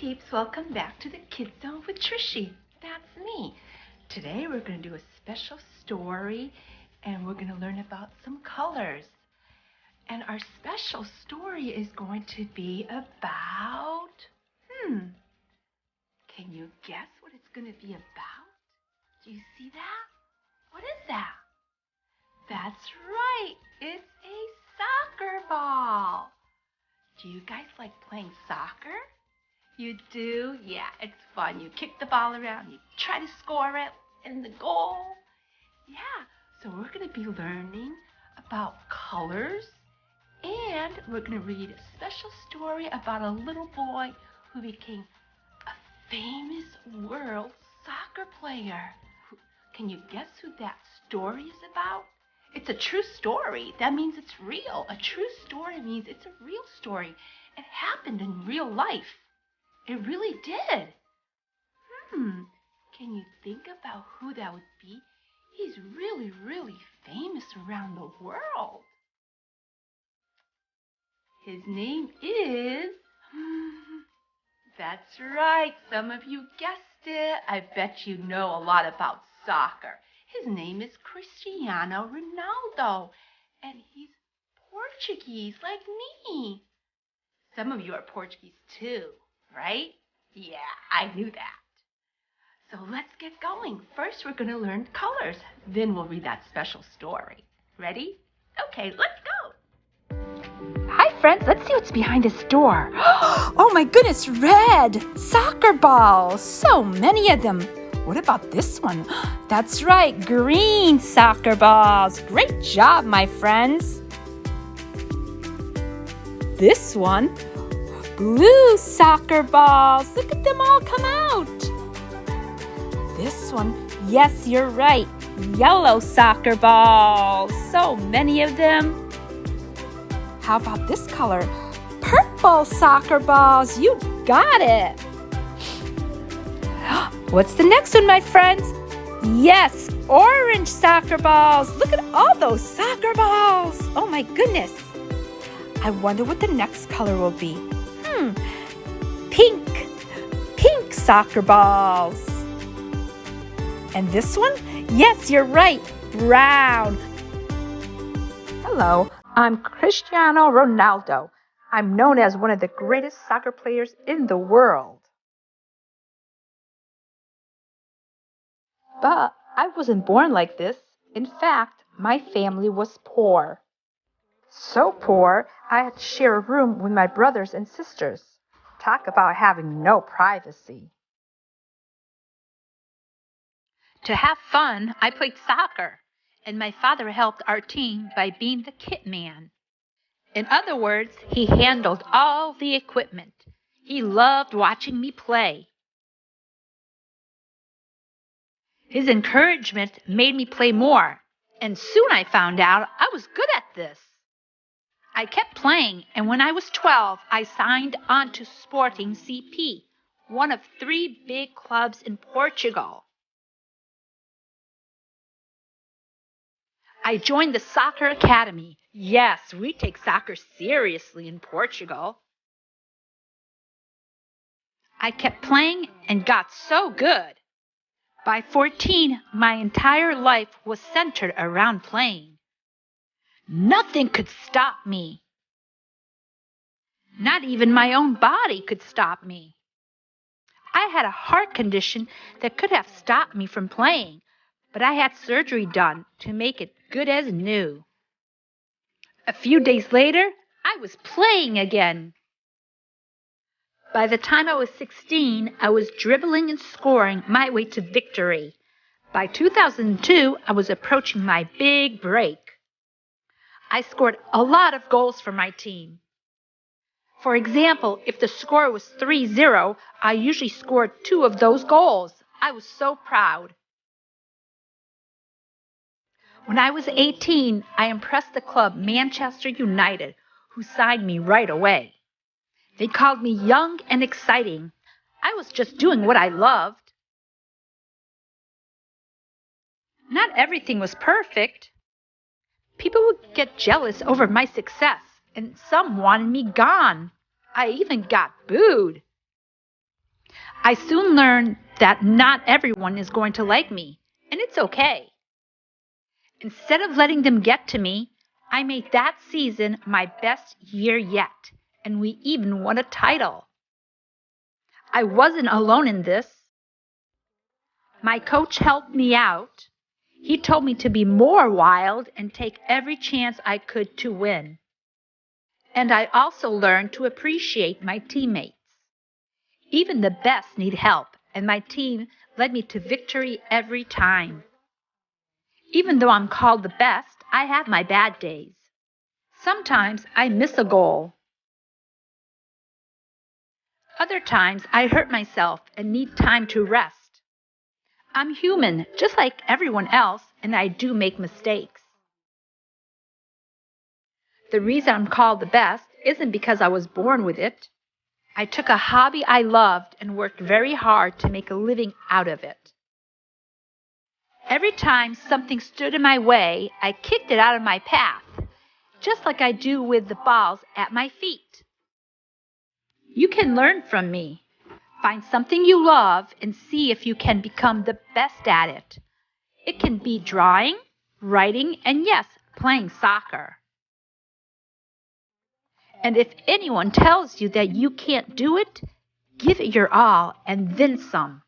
peeps, welcome back to the Kids Zone with Trishy. That's me. Today we're going to do a special story and we're going to learn about some colors. And our special story is going to be about, can you guess what it's going to be about? Do you see that? What is that? That's right, it's a soccer ball. Do you guys like playing soccer? You do? Yeah, it's fun. You kick the ball around, you try to score it in the goal. Yeah, so we're going to be learning about colors, and we're going to read a special story about a little boy who became a famous world soccer player. Can you guess who that story is about? It's a true story. That means it's real. A true story means it's a real story. It happened in real life. It really did. Can you think about who that would be? He's really, really famous around the world. His name is... That's right. Some of you guessed it. I bet you know a lot about soccer. His name is Cristiano Ronaldo, and he's Portuguese like me. Some of you are Portuguese too, right? Yeah, I knew that. So let's get going. First, we're going to learn colors. Then we'll read that special story. Ready? Okay, let's go. Hi, friends. Let's see what's behind this door. Oh my goodness, red! Soccer balls! So many of them. What about this one? That's right, green soccer balls. Great job, my friends. This one, blue soccer balls. Look at them all come out. This one, yes, you're right, yellow soccer balls. So many of them. How about this color? Purple soccer balls. You got it. What's the next one, my friends? Yes, orange soccer balls. Look at all those soccer balls. Oh my goodness. I wonder what the next color will be. Pink soccer balls. And this one? Yes, you're right, brown. Hello, I'm Cristiano Ronaldo. I'm known as one of the greatest soccer players in the world. But I wasn't born like this. In fact, my family was poor. So poor, I had to share a room with my brothers and sisters. Talk about having no privacy. To have fun, I played soccer, and my father helped our team by being the kit man. In other words, he handled all the equipment. He loved watching me play. His encouragement made me play more, and soon I found out I was good at this. I kept playing, and when I was 12, I signed on to Sporting CP, one of 3 big clubs in Portugal. I joined the soccer academy. Yes, we take soccer seriously in Portugal. I kept playing and got so good. By 14, my entire life was centered around playing. Nothing could stop me. Not even my own body could stop me. I had a heart condition that could have stopped me from playing, but I had surgery done to make it good as new. A few days later, I was playing again. By the time I was 16, I was dribbling and scoring my way to victory. By 2002, I was approaching my big break. I scored a lot of goals for my team. For example, if the score was 3-0, I usually scored 2 of those goals. I was so proud. When I was 18, I impressed the club Manchester United, who signed me right away. They called me young and exciting. I was just doing what I loved. Not everything was perfect. People would get jealous over my success, and some wanted me gone. I even got booed. I soon learned that not everyone is going to like me, and it's okay. Instead of letting them get to me, I made that season my best year yet, and we even won a title. I wasn't alone in this. My coach helped me out. He told me to be more wild and take every chance I could to win. And I also learned to appreciate my teammates. Even the best need help, and my team led me to victory every time. Even though I'm called the best, I have my bad days. Sometimes I miss a goal. Other times I hurt myself and need time to rest. I'm human, just like everyone else, and I do make mistakes. The reason I'm called the best isn't because I was born with it. I took a hobby I loved and worked very hard to make a living out of it. Every time something stood in my way, I kicked it out of my path, just like I do with the balls at my feet. You can learn from me. Find something you love and see if you can become the best at it. It can be drawing, writing, and yes, playing soccer. And if anyone tells you that you can't do it, give it your all and then some.